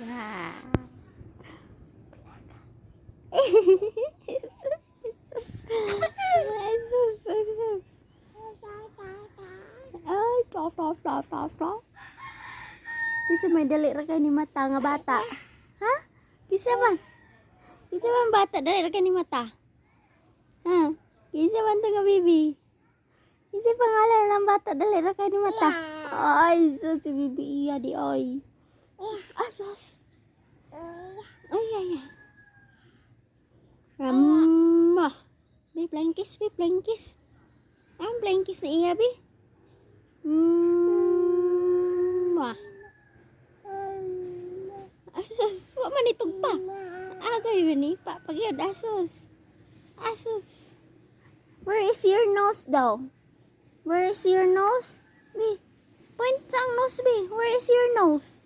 Ah. Jesus, Jesus. Jesus, Jesus. Ay, stop, stop, stop, stop, stop. Kisa may dali ra kay ni mata nga bata. Ha? Kisa man? Kisa man bata dali ra kay ni mata? Ha? Kisa man to nga baby? Kisa pangalan ng bata dali ra kay ni mata? Ay, so si bibi iya di ay. Sus. Ay, ay, ay. Ramah. Be, flying kiss, be, flying kiss. Ang flying kiss na iya, be. Wah. Asus, wa man itog pa. Agay man ni pa pagyod asus. Asus. Where is your nose daw? Where is your nose? Be. Point sa ang nose, be. Where is your nose?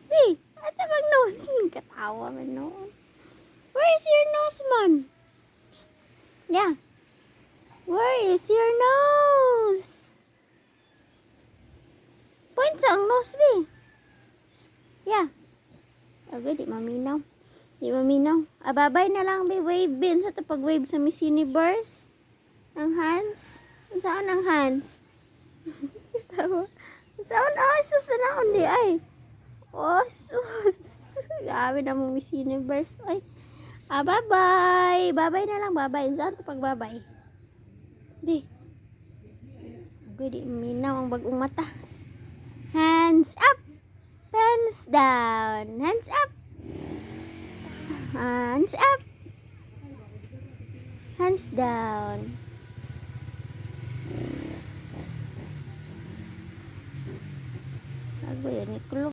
Be, ata bang nose? Katawa man noon. Where is your nose, man? Psst. Yeah. Where is your nose? Point sa ang nose, be. Psst. Yeah. Agad, di maminaw. Di maminaw. Ababay na lang, be. Wave, be. Sa ito pag-wave sa Miss Universe. Ang hands. Saan ang hands? Tawa. Saan? Ay, susanaon di ay. Oh, sus. Grabe na mo Miss Universe. Ay. Bye-bye. Bye-bye na lang. Bye-bye. Saan ito pag-bye-bye? Be. Agad, di maminaw ang bagong mata. Hands up. Hands down. Hands up. Hands up. Hands down. Agad, yan.